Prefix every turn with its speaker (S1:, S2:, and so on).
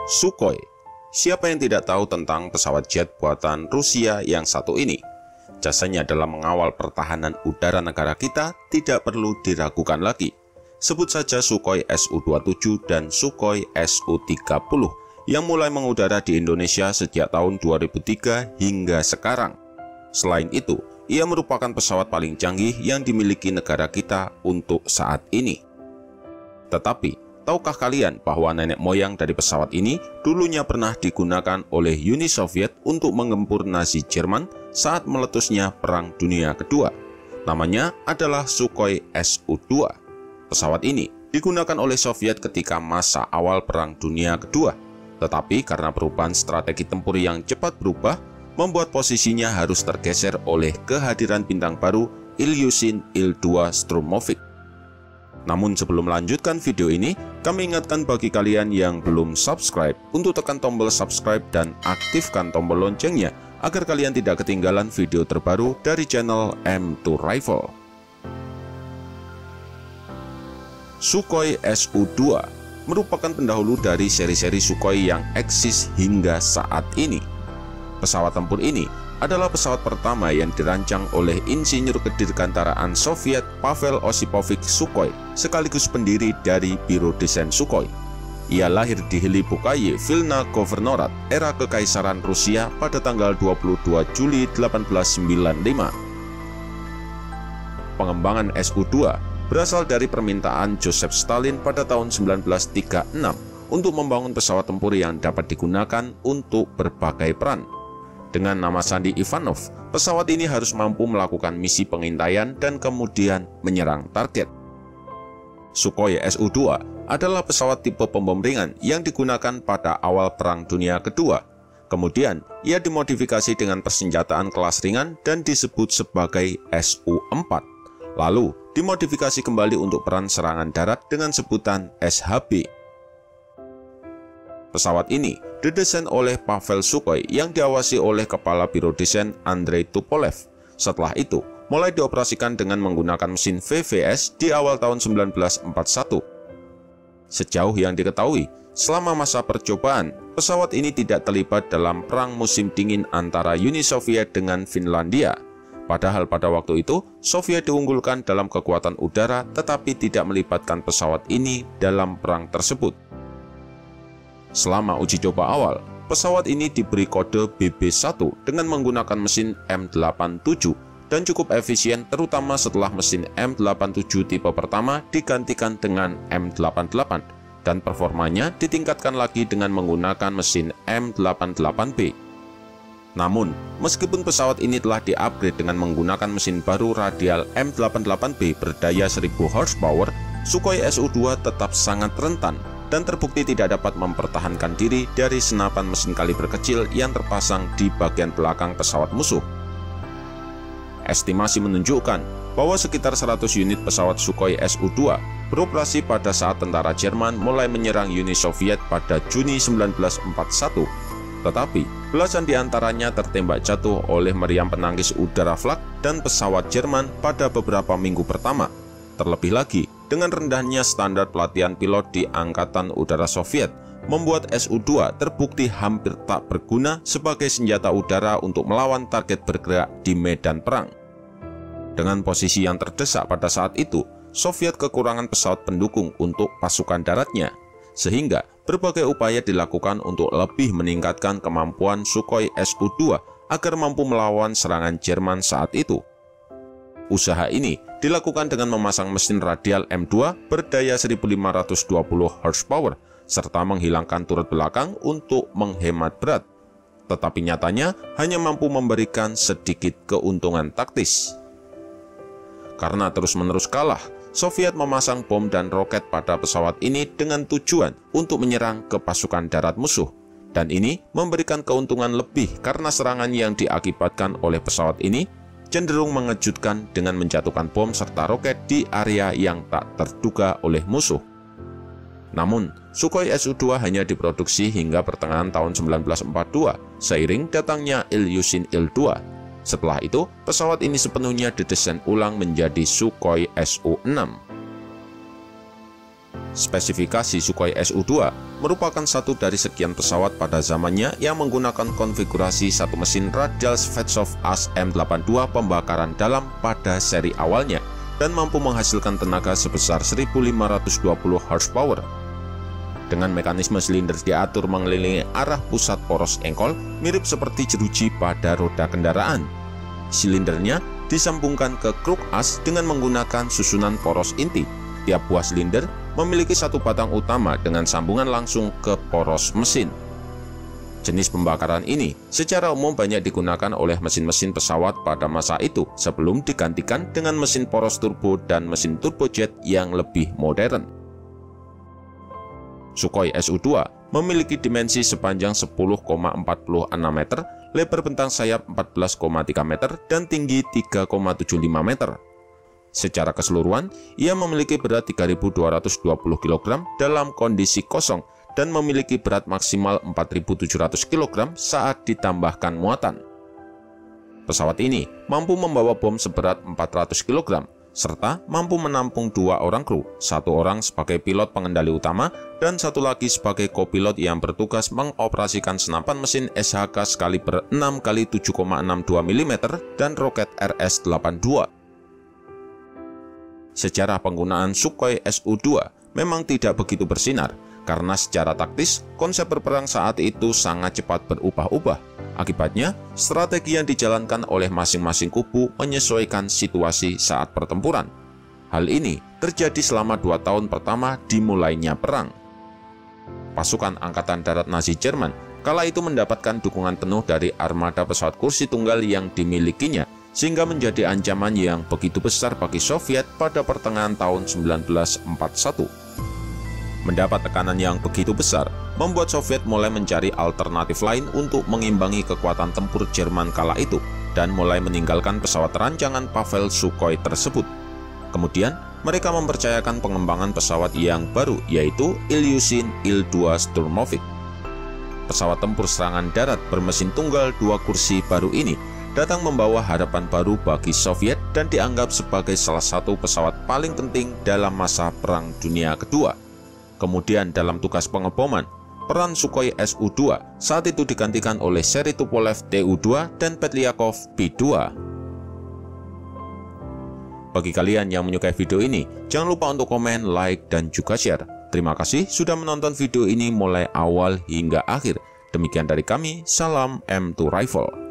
S1: Sukhoi. Siapa yang tidak tahu tentang pesawat jet buatan Rusia yang satu ini? Jasanya dalam mengawal pertahanan udara negara kita tidak perlu diragukan lagi. Sebut saja Sukhoi Su-27 dan Sukhoi Su-30 yang mulai mengudara di Indonesia sejak tahun 2003 hingga sekarang. Selain itu, ia merupakan pesawat paling canggih yang dimiliki negara kita untuk saat ini. Tetapi, tahukah kalian bahwa nenek moyang dari pesawat ini dulunya pernah digunakan oleh Uni Soviet untuk menggempur Nazi Jerman saat meletusnya Perang Dunia Kedua? Namanya adalah Sukhoi Su-2. Pesawat ini digunakan oleh Soviet ketika masa awal Perang Dunia Kedua. Tetapi karena perubahan strategi tempur yang cepat berubah, membuat posisinya harus tergeser oleh kehadiran bintang baru Ilyushin Il-2 Shturmovik. Namun sebelum melanjutkan video ini, kami ingatkan bagi kalian yang belum subscribe untuk tekan tombol subscribe dan aktifkan tombol loncengnya agar kalian tidak ketinggalan video terbaru dari channel M2 Rifle. Sukhoi Su-2 merupakan pendahulu dari seri-seri Sukhoi yang eksis hingga saat ini. Pesawat tempur ini adalah pesawat pertama yang dirancang oleh insinyur kedirgantaraan Soviet Pavel Osipovich Sukhoi, sekaligus pendiri dari Biro Desain Sukhoi. Ia lahir di Helibukaye, Vilna Governorat, era Kekaisaran Rusia pada tanggal 22 Juli 1895. Pengembangan Su-2 berasal dari permintaan Joseph Stalin pada tahun 1936 untuk membangun pesawat tempur yang dapat digunakan untuk berbagai peran. Dengan nama sandi Ivanov, pesawat ini harus mampu melakukan misi pengintaian dan kemudian menyerang target. Sukhoi Su-2 adalah pesawat tipe pembom ringan yang digunakan pada awal Perang Dunia Kedua. Kemudian, ia dimodifikasi dengan persenjataan kelas ringan dan disebut sebagai Su-4. Lalu, dimodifikasi kembali untuk peran serangan darat dengan sebutan SHB. Pesawat ini didesain oleh Pavel Sukhoi yang diawasi oleh Kepala Biro Desain Andrei Tupolev. Setelah itu, mulai dioperasikan dengan menggunakan mesin VVS di awal tahun 1941. Sejauh yang diketahui, selama masa percobaan, pesawat ini tidak terlibat dalam perang musim dingin antara Uni Soviet dengan Finlandia. Padahal pada waktu itu, Soviet diunggulkan dalam kekuatan udara tetapi tidak melibatkan pesawat ini dalam perang tersebut. Selama uji coba awal, pesawat ini diberi kode BB-1 dengan menggunakan mesin M87 dan cukup efisien terutama setelah mesin M87 tipe pertama digantikan dengan M88 dan performanya ditingkatkan lagi dengan menggunakan mesin M88B. Namun, meskipun pesawat ini telah di-upgrade dengan menggunakan mesin baru radial M88B berdaya 1000 horsepower, Sukhoi Su-2 tetap sangat rentan dan terbukti tidak dapat mempertahankan diri dari senapan mesin kaliber kecil yang terpasang di bagian belakang pesawat musuh. Estimasi menunjukkan bahwa sekitar 100 unit pesawat Sukhoi Su-2 beroperasi pada saat tentara Jerman mulai menyerang Uni Soviet pada Juni 1941. Tetapi, belasan diantaranya tertembak jatuh oleh meriam penangkis udara flak dan pesawat Jerman pada beberapa minggu pertama. Terlebih lagi, dengan rendahnya standar pelatihan pilot di Angkatan Udara Soviet, membuat Su-2 terbukti hampir tak berguna sebagai senjata udara untuk melawan target bergerak di medan perang. Dengan posisi yang terdesak pada saat itu, Soviet kekurangan pesawat pendukung untuk pasukan daratnya, sehingga berbagai upaya dilakukan untuk lebih meningkatkan kemampuan Sukhoi Su-2 agar mampu melawan serangan Jerman saat itu. Usaha ini dilakukan dengan memasang mesin radial M2 berdaya 1520 horsepower serta menghilangkan turret belakang untuk menghemat berat. Tetapi nyatanya hanya mampu memberikan sedikit keuntungan taktis. Karena terus-menerus kalah, Soviet memasang bom dan roket pada pesawat ini dengan tujuan untuk menyerang ke pasukan darat musuh. Dan ini memberikan keuntungan lebih karena serangan yang diakibatkan oleh pesawat ini cenderung mengejutkan dengan menjatuhkan bom serta roket di area yang tak terduga oleh musuh. Namun, Sukhoi Su-2 hanya diproduksi hingga pertengahan tahun 1942, seiring datangnya Ilyushin Il-2. Setelah itu, pesawat ini sepenuhnya didesain ulang menjadi Sukhoi Su-6. Spesifikasi Sukhoi Su-2 merupakan satu dari sekian pesawat pada zamannya yang menggunakan konfigurasi satu mesin radial Svechov AS-M82 pembakaran dalam pada seri awalnya dan mampu menghasilkan tenaga sebesar 1520 horsepower. Dengan mekanisme silinder diatur mengelilingi arah pusat poros engkol, mirip seperti jeruji pada roda kendaraan. Silindernya disambungkan ke kruk as dengan menggunakan susunan poros inti. Tiap buah silinder memiliki satu batang utama dengan sambungan langsung ke poros mesin. Jenis pembakaran ini secara umum banyak digunakan oleh mesin-mesin pesawat pada masa itu sebelum digantikan dengan mesin poros turbo dan mesin turbojet yang lebih modern. Sukhoi Su-2 memiliki dimensi sepanjang 10,46 meter, lebar bentang sayap 14,3 meter, dan tinggi 3,75 meter. Secara keseluruhan, ia memiliki berat 3.220 kg dalam kondisi kosong dan memiliki berat maksimal 4.700 kg saat ditambahkan muatan. Pesawat ini mampu membawa bom seberat 400 kg, serta mampu menampung 2 orang kru, 1 orang sebagai pilot pengendali utama, dan 1 lagi sebagai kopilot yang bertugas mengoperasikan senapan mesin SHK skaliber 6x7,62 mm dan roket RS-82. Sejarah penggunaan Sukhoi Su-2 memang tidak begitu bersinar, karena secara taktis, konsep berperang saat itu sangat cepat berubah-ubah. Akibatnya, strategi yang dijalankan oleh masing-masing kubu menyesuaikan situasi saat pertempuran. Hal ini terjadi selama 2 tahun pertama dimulainya perang. Pasukan Angkatan Darat Nazi Jerman kala itu mendapatkan dukungan penuh dari armada pesawat kursi tunggal yang dimilikinya, sehingga menjadi ancaman yang begitu besar bagi Soviet pada pertengahan tahun 1941. Mendapat tekanan yang begitu besar, membuat Soviet mulai mencari alternatif lain untuk mengimbangi kekuatan tempur Jerman kala itu, dan mulai meninggalkan pesawat rancangan Pavel Sukhoi tersebut. Kemudian, mereka mempercayakan pengembangan pesawat yang baru, yaitu Ilyushin Il-2 Sturmovik. Pesawat tempur serangan darat bermesin tunggal 2 kursi baru ini datang membawa harapan baru bagi Soviet dan dianggap sebagai salah satu pesawat paling penting dalam masa Perang Dunia Kedua. Kemudian dalam tugas pengeboman, peran Sukhoi Su-2 saat itu digantikan oleh seri Tupolev Tu-2 dan Petliakov P-2. Bagi kalian yang menyukai video ini, jangan lupa untuk komen, like, dan juga share. Terima kasih sudah menonton video ini mulai awal hingga akhir. Demikian dari kami, salam M2 Rifle.